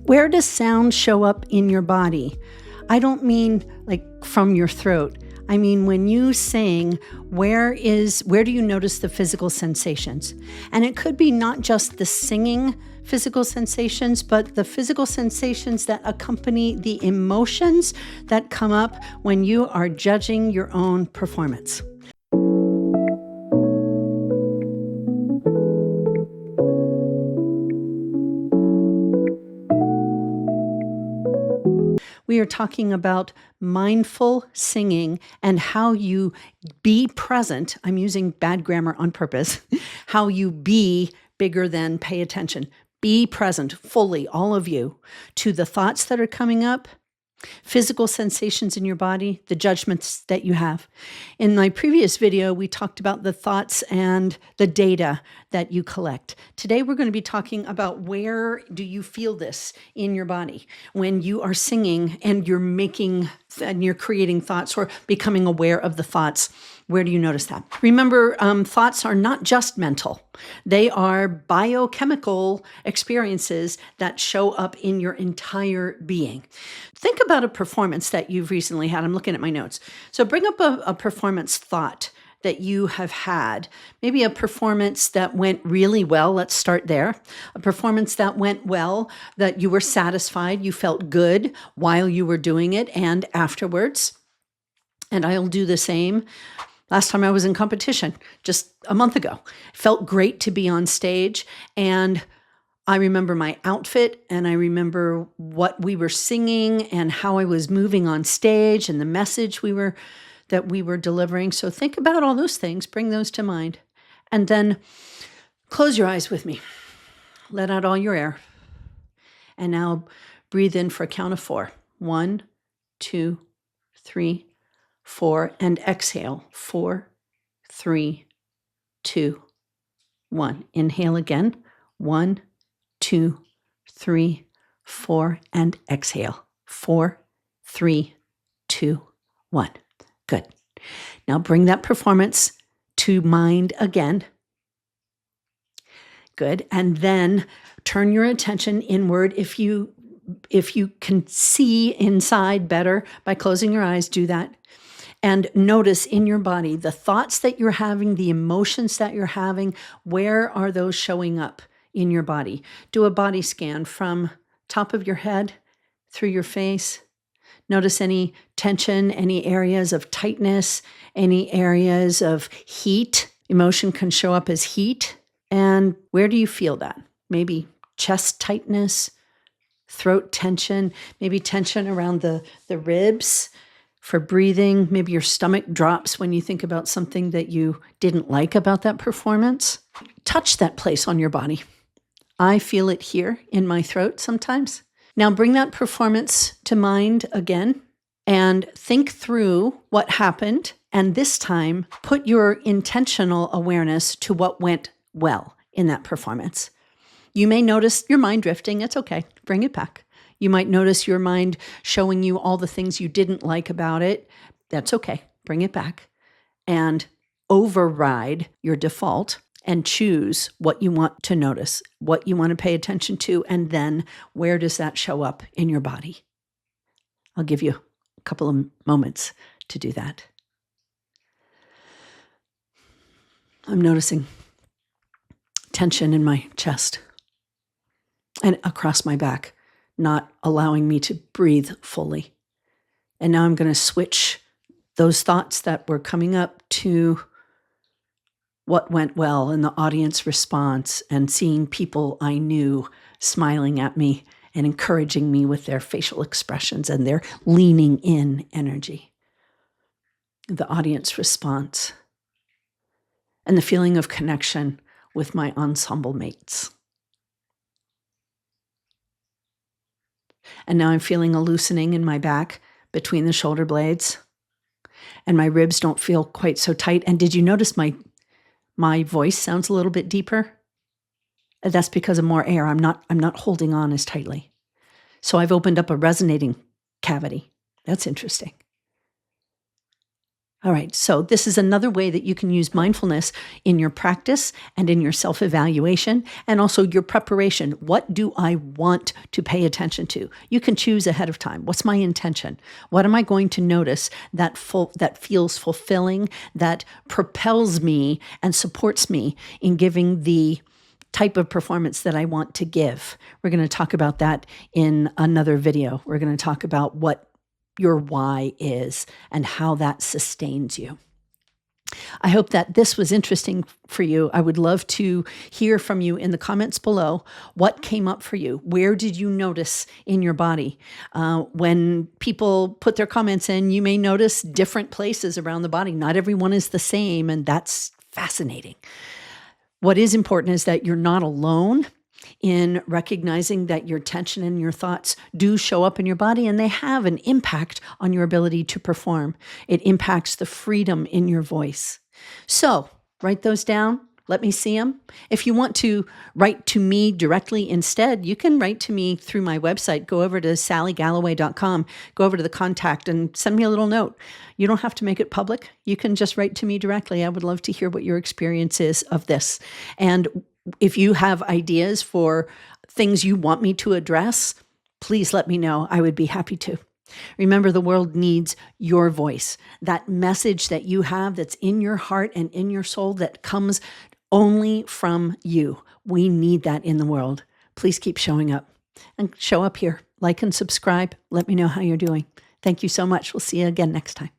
Where does sound show up in your body? I don't mean like from your throat. I mean, when you sing, where do you notice the physical sensations? And it could be not just the singing physical sensations, but the physical sensations that accompany the emotions that come up when you are judging your own performance. We are talking about mindful singing and how you be present. I'm using bad grammar on purpose. How you be bigger than pay attention. Be present fully, all of you, to the thoughts that are coming up, physical sensations in your body, the judgments that you have. In my previous video, we talked about the thoughts and the data that you collect. Today, we're going to be talking about where do you feel this in your body when you are singing and you're creating thoughts or becoming aware of the thoughts. Where do you notice that? Remember, thoughts are not just mental. They are biochemical experiences that show up in your entire being. Think about a performance that you've recently had. I'm looking at my notes. So bring up a performance thought that you have had. Maybe a performance that went really well. Let's start there. A performance that went well, that you were satisfied, you felt good while you were doing it and afterwards. And I'll do the same. Last time I was in competition, just a month ago, felt great to be on stage. And I remember my outfit and I remember what we were singing and how I was moving on stage and the message that we were delivering. So think about all those things, bring those to mind. And then close your eyes with me. Let out all your air. And now breathe in for a count of 4. 1, 2, 3, 4, and exhale. 4, 3, 2, 1. Inhale again. 1, 2, 3, 4, and exhale. 4, 3, 2, 1. Good. Now bring that performance to mind again. Good. And then turn your attention inward. If you can see inside better by closing your eyes, do that. And notice in your body the thoughts that you're having, the emotions that you're having. Where are those showing up in your body? Do a body scan from top of your head through your face. Notice any tension, any areas of tightness, any areas of heat. Emotion can show up as heat. And where do you feel that? Maybe chest tightness, throat tension, maybe tension around the ribs for breathing. Maybe your stomach drops when you think about something that you didn't like about that performance. Touch that place on your body. I feel it here in my throat sometimes. Now bring that performance to mind again and think through what happened. And this time, put your intentional awareness to what went well in that performance. You may notice your mind drifting. It's okay. Bring it back. You might notice your mind showing you all the things you didn't like about it. That's okay. Bring it back and override your default and choose what you want to notice, what you want to pay attention to, and then where does that show up in your body? I'll give you a couple of moments to do that. I'm noticing tension in my chest and across my back, not allowing me to breathe fully. And now I'm going to switch those thoughts that were coming up to what went well in the audience response and seeing people I knew smiling at me and encouraging me with their facial expressions and their leaning in energy. The audience response and the feeling of connection with my ensemble mates. And now I'm feeling a loosening in my back between the shoulder blades and my ribs don't feel quite so tight. And did you notice my voice sounds a little bit deeper? That's because of more air. I'm not holding on as tightly. So I've opened up a resonating cavity. That's interesting. All right, so this is another way that you can use mindfulness in your practice and in your self-evaluation and also your preparation. What do I want to pay attention to? You can choose ahead of time. What's my intention? What am I going to notice that feels fulfilling, that propels me and supports me in giving the type of performance that I want to give? We're going to talk about that in another video. We're going to talk about what your why is and how that sustains you. I hope that this was interesting for you. I would love to hear from you in the comments below. What came up for you? Where did you notice in your body? When people put their comments in, you may notice different places around the body. Not everyone is the same, and that's fascinating. What is important is that you're not alone in recognizing that your tension and your thoughts do show up in your body, and they have an impact on your ability to perform. It impacts the freedom in your voice. So write those down. Let me see them. If you want to write to me directly instead, you can write to me through my website. Go over to sallygalloway.com, go over to the contact and send me a little note. You don't have to make it public. You can just write to me directly. I would love to hear what your experience is of this. And if you have ideas for things you want me to address, please let me know. I would be happy to. Remember, the world needs your voice, that message that you have that's in your heart and in your soul that comes only from you. We need that in the world. Please keep showing up and show up here. Like and subscribe. Let me know how you're doing. Thank you so much. We'll see you again next time.